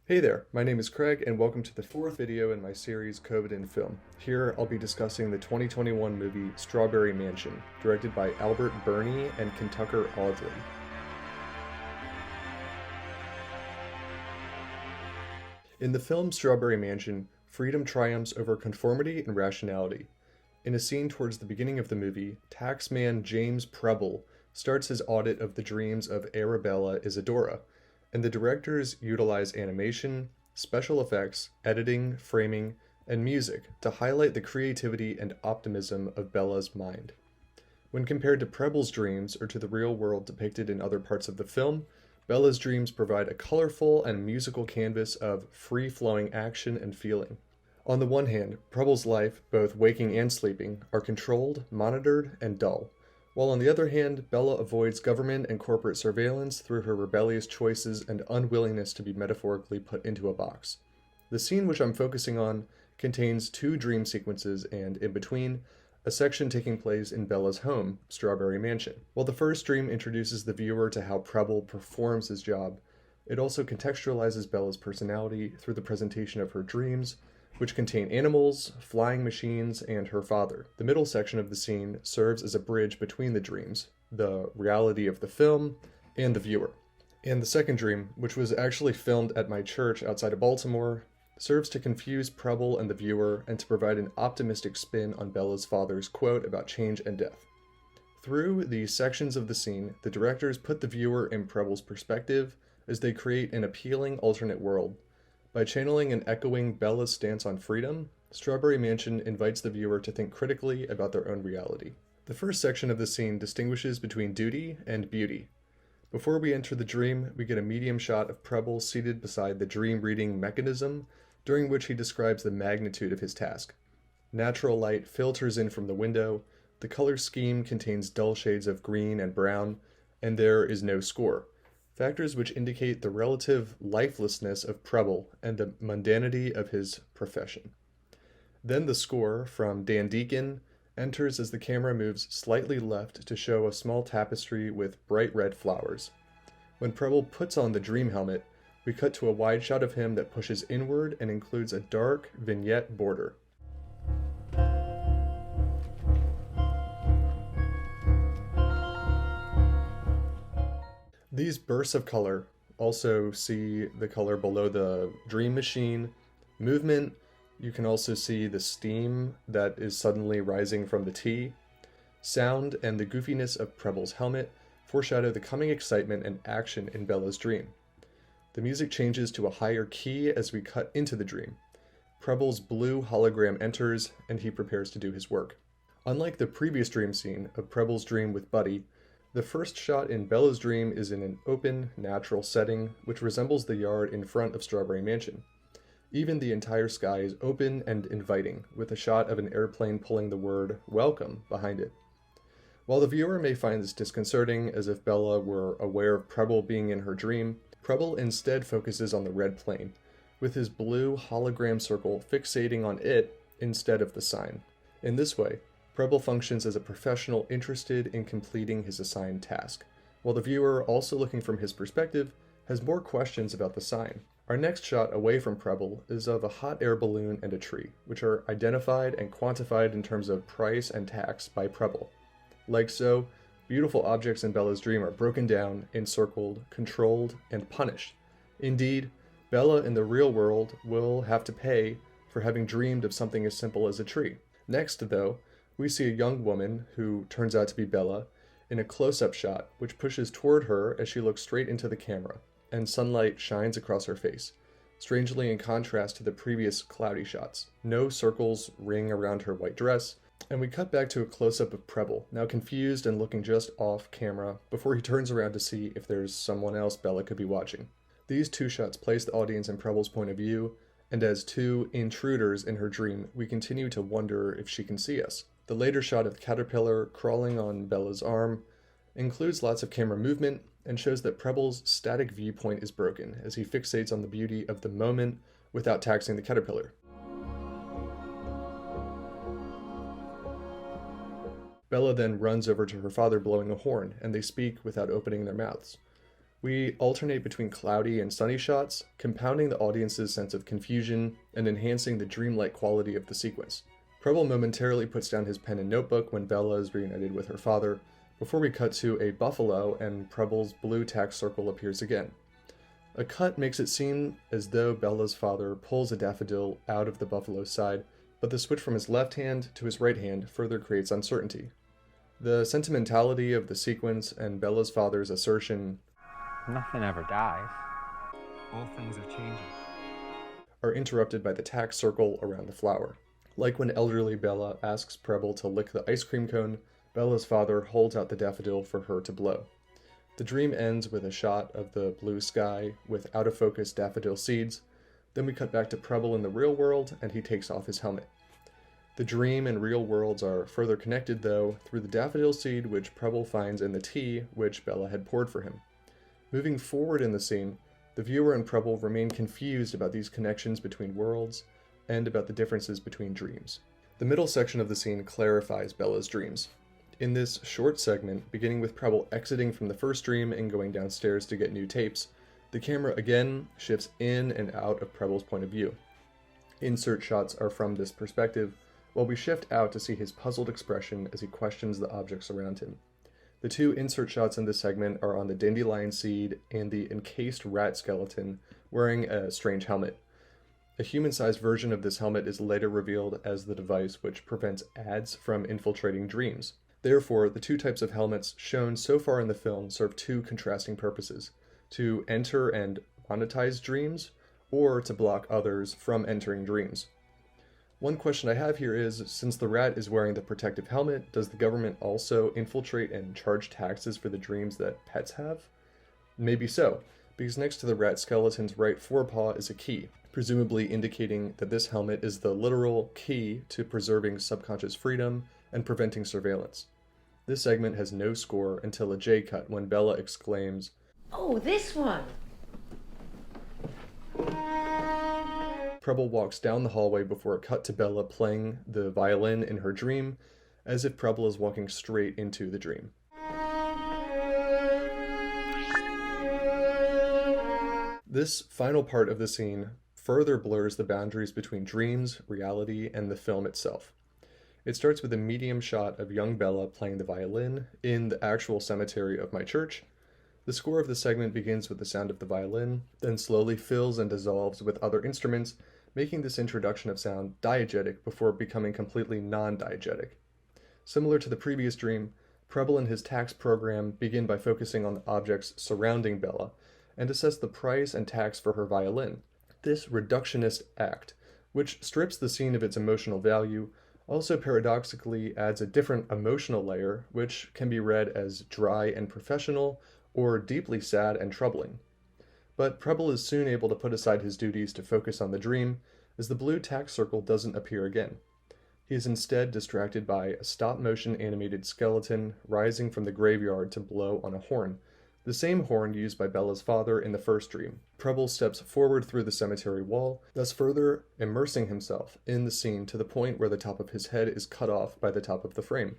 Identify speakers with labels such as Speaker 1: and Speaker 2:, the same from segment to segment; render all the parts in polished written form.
Speaker 1: Hey there, my name is Craig, and welcome to the fourth video in my series COVID in Film. Here I'll be discussing the 2021 movie Strawberry Mansion, directed by Albert Birney and Kentucker Audley. In the film Strawberry Mansion, freedom triumphs over conformity and rationality. In a scene towards the beginning of the movie, taxman James Preble starts his audit of the dreams of Arabella Isadora, and the directors utilize animation, special effects, editing, framing, and music to highlight the creativity and optimism of Bella's mind. When compared to Preble's dreams or to the real world depicted in other parts of the film, Bella's dreams provide a colorful and musical canvas of free-flowing action and feeling. On the one hand, Preble's life, both waking and sleeping, are controlled, monitored, and dull, while on the other hand, Bella avoids government and corporate surveillance through her rebellious choices and unwillingness to be metaphorically put into a box. The scene which I'm focusing on contains two dream sequences and, in between, a section taking place in Bella's home, Strawberry Mansion. While the first dream introduces the viewer to how Preble performs his job, it also contextualizes Bella's personality through the presentation of her dreams, which contain animals, flying machines, and her father. The middle section of the scene serves as a bridge between the dreams, the reality of the film, and the viewer. And the second dream, which was actually filmed at my church outside of Baltimore, serves to confuse Preble and the viewer and to provide an optimistic spin on Bella's father's quote about change and death. Through these sections of the scene, the directors put the viewer in Preble's perspective as they create an appealing alternate world. By channeling and echoing Bella's stance on freedom, Strawberry Mansion invites the viewer to think critically about their own reality. The first section of the scene distinguishes between duty and beauty. Before we enter the dream, we get a medium shot of Preble seated beside the dream reading mechanism, during which he describes the magnitude of his task. Natural light filters in from the window, the color scheme contains dull shades of green and brown, and there is no score. Factors which indicate the relative lifelessness of Preble and the mundanity of his profession. Then the score, from Dan Deacon, enters as the camera moves slightly left to show a small tapestry with bright red flowers. When Preble puts on the dream helmet, we cut to a wide shot of him that pushes inward and includes a dark vignette border. These bursts of color also see the color below the dream machine, movement. You can also see the steam that is suddenly rising from the tea. Sound and the goofiness of Preble's helmet foreshadow the coming excitement and action in Bella's dream. The music changes to a higher key as we cut into the dream. Preble's blue hologram enters and he prepares to do his work. Unlike the previous dream scene of Preble's dream with Buddy, the first shot in Bella's dream is in an open, natural setting, which resembles the yard in front of Strawberry Mansion. Even the entire sky is open and inviting, with a shot of an airplane pulling the word "welcome" behind it. While the viewer may find this disconcerting, as if Bella were aware of Preble being in her dream, Preble instead focuses on the red plane, with his blue hologram circle fixating on it instead of the sign. In this way, Preble functions as a professional interested in completing his assigned task, while the viewer, also looking from his perspective, has more questions about the sign. Our next shot away from Preble is of a hot air balloon and a tree, which are identified and quantified in terms of price and tax by Preble. Like so, beautiful objects in Bella's dream are broken down, encircled, controlled, and punished. Indeed, Bella in the real world will have to pay for having dreamed of something as simple as a tree. Next, though, we see a young woman, who turns out to be Bella, in a close-up shot which pushes toward her as she looks straight into the camera, and sunlight shines across her face, strangely in contrast to the previous cloudy shots. No circles ring around her white dress, and we cut back to a close-up of Preble, now confused and looking just off camera, before he turns around to see if there's someone else Bella could be watching. These two shots place the audience in Preble's point of view, and as two intruders in her dream, we continue to wonder if she can see us. The later shot of the caterpillar crawling on Bella's arm includes lots of camera movement and shows that Preble's static viewpoint is broken as he fixates on the beauty of the moment without taxing the caterpillar. Bella then runs over to her father blowing a horn, and they speak without opening their mouths. We alternate between cloudy and sunny shots, compounding the audience's sense of confusion and enhancing the dreamlike quality of the sequence. Preble momentarily puts down his pen and notebook when Bella is reunited with her father, before we cut to a buffalo and Preble's blue tack circle appears again. A cut makes it seem as though Bella's father pulls a daffodil out of the buffalo's side, but the switch from his left hand to his right hand further creates uncertainty. The sentimentality of the sequence and Bella's father's assertion,
Speaker 2: "Nothing ever dies.
Speaker 3: All things are changing,"
Speaker 1: are interrupted by the tack circle around the flower. Like when elderly Bella asks Preble to lick the ice cream cone, Bella's father holds out the daffodil for her to blow. The dream ends with a shot of the blue sky with out-of-focus daffodil seeds. Then we cut back to Preble in the real world, and he takes off his helmet. The dream and real worlds are further connected, though, through the daffodil seed which Preble finds in the tea which Bella had poured for him. Moving forward in the scene, the viewer and Preble remain confused about these connections between worlds and about the differences between dreams. The middle section of the scene clarifies Bella's dreams. In this short segment, beginning with Preble exiting from the first dream and going downstairs to get new tapes, the camera again shifts in and out of Preble's point of view. Insert shots are from this perspective, while we shift out to see his puzzled expression as he questions the objects around him. The two insert shots in this segment are on the dandelion seed and the encased rat skeleton wearing a strange helmet. A human-sized version of this helmet is later revealed as the device which prevents ads from infiltrating dreams. Therefore, the two types of helmets shown so far in the film serve two contrasting purposes: to enter and monetize dreams, or to block others from entering dreams. One question I have here is, since the rat is wearing the protective helmet, does the government also infiltrate and charge taxes for the dreams that pets have? Maybe so, because next to the rat skeleton's right forepaw is a key, presumably indicating that this helmet is the literal key to preserving subconscious freedom and preventing surveillance. This segment has no score until a J cut when Bella exclaims,
Speaker 4: "Oh, this one!"
Speaker 1: Preble walks down the hallway before a cut to Bella playing the violin in her dream, as if Preble is walking straight into the dream. This final part of the scene further blurs the boundaries between dreams, reality, and the film itself. It starts with a medium shot of young Bella playing the violin in the actual cemetery of my church. The score of the segment begins with the sound of the violin, then slowly fills and dissolves with other instruments, making this introduction of sound diegetic before becoming completely non-diegetic. Similar to the previous dream, Preble and his tax program begin by focusing on the objects surrounding Bella and assess the price and tax for her violin. This reductionist act, which strips the scene of its emotional value, also paradoxically adds a different emotional layer, which can be read as dry and professional or deeply sad and troubling. But Preble is soon able to put aside his duties to focus on the dream, as the blue tack circle doesn't appear again. He is instead distracted by a stop-motion animated skeleton rising from the graveyard to blow on a horn, the same horn used by Bella's father in the first dream. Preble steps forward through the cemetery wall, thus further immersing himself in the scene to the point where the top of his head is cut off by the top of the frame.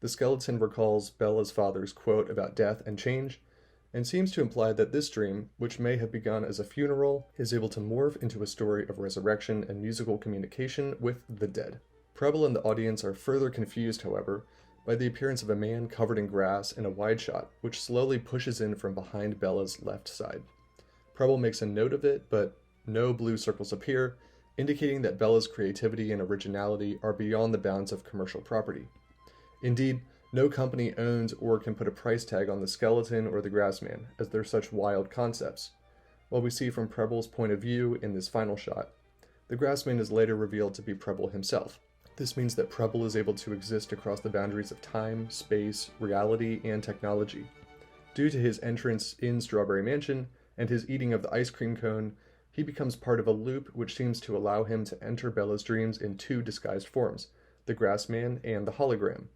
Speaker 1: The skeleton recalls Bella's father's quote about death and change, and seems to imply that this dream, which may have begun as a funeral, is able to morph into a story of resurrection and musical communication with the dead. Preble and the audience are further confused, however, by the appearance of a man covered in grass in a wide shot, which slowly pushes in from behind Bella's left side. Preble makes a note of it, but no blue circles appear, indicating that Bella's creativity and originality are beyond the bounds of commercial property. Indeed, no company owns or can put a price tag on the skeleton or the grassman, as they're such wild concepts. While we see from Preble's point of view in this final shot, the grassman is later revealed to be Preble himself. This means that Preble is able to exist across the boundaries of time, space, reality, and technology. Due to his entrance in Strawberry Mansion and his eating of the ice cream cone, he becomes part of a loop which seems to allow him to enter Bella's dreams in two disguised forms, the grassman and the hologram.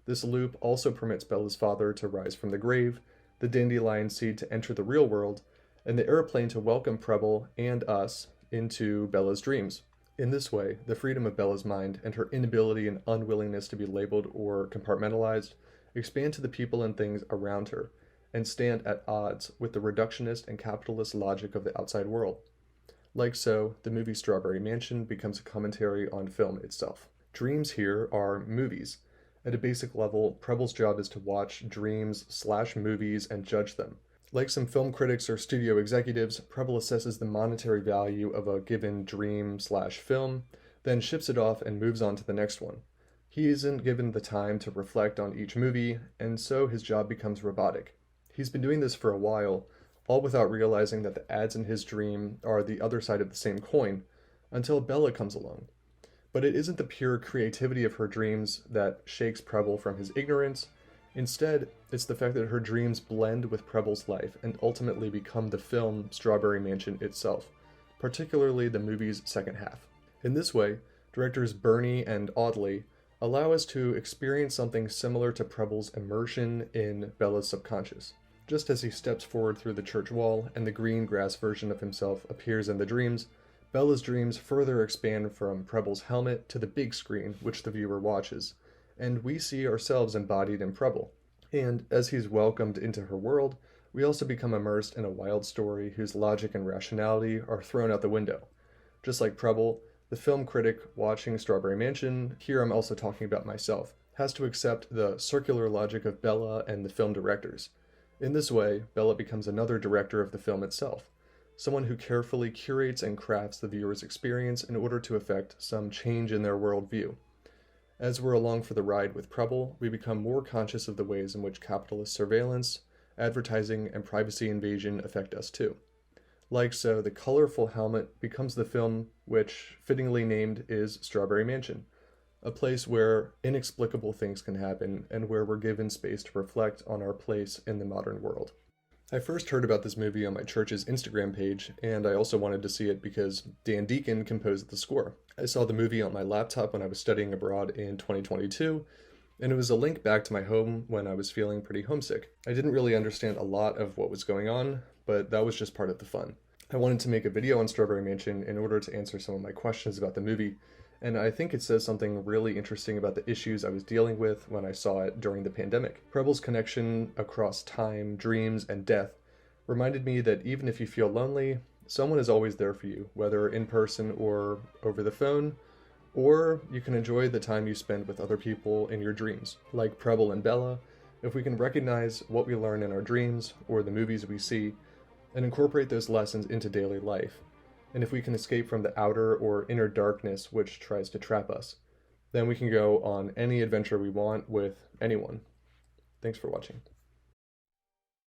Speaker 1: This loop also permits Bella's father to rise from the grave, the dandelion seed to enter the real world, and the airplane to welcome Preble and us into Bella's dreams. In this way, the freedom of Bella's mind and her inability and unwillingness to be labeled or compartmentalized expand to the people and things around her, and stand at odds with the reductionist and capitalist logic of the outside world. Like so, the movie Strawberry Mansion becomes a commentary on film itself. Dreams here are movies. At a basic level, Preble's job is to watch dreams/movies and judge them. Like some film critics or studio executives, Preble assesses the monetary value of a given dream/film, then ships it off and moves on to the next one. He isn't given the time to reflect on each movie, and so his job becomes robotic. He's been doing this for a while, all without realizing that the ads in his dream are the other side of the same coin, until Bella comes along. But it isn't the pure creativity of her dreams that shakes Preble from his ignorance. Instead, it's the fact that her dreams blend with Preble's life and ultimately become the film Strawberry Mansion itself, particularly the movie's second half. In this way, directors Bernie and Audley allow us to experience something similar to Preble's immersion in Bella's subconscious. Just as he steps forward through the church wall and the green grass version of himself appears in the dreams, Bella's dreams further expand from Preble's helmet to the big screen, which the viewer watches, and we see ourselves embodied in Preble. And as he's welcomed into her world, we also become immersed in a wild story whose logic and rationality are thrown out the window. Just like Preble, the film critic watching Strawberry Mansion, here I'm also talking about myself, has to accept the circular logic of Bella and the film directors. In this way, Bella becomes another director of the film itself, someone who carefully curates and crafts the viewer's experience in order to effect some change in their worldview. As we're along for the ride with Preble, we become more conscious of the ways in which capitalist surveillance, advertising, and privacy invasion affect us too. Like so, the colorful helmet becomes the film which, fittingly named, is Strawberry Mansion, a place where inexplicable things can happen and where we're given space to reflect on our place in the modern world. I first heard about this movie on my church's Instagram page, and I also wanted to see it because Dan Deacon composed the score. I saw the movie on my laptop when I was studying abroad in 2022, and it was a link back to my home when I was feeling pretty homesick. I didn't really understand a lot of what was going on, but that was just part of the fun. I wanted to make a video on Strawberry Mansion in order to answer some of my questions about the movie, and I think it says something really interesting about the issues I was dealing with when I saw it during the pandemic. Preble's connection across time, dreams, and death reminded me that even if you feel lonely, someone is always there for you, whether in person or over the phone, or you can enjoy the time you spend with other people in your dreams. Like Preble and Bella, if we can recognize what we learn in our dreams or the movies we see, and incorporate those lessons into daily life, and if we can escape from the outer or inner darkness which tries to trap us, then we can go on any adventure we want with anyone. Thanks for watching.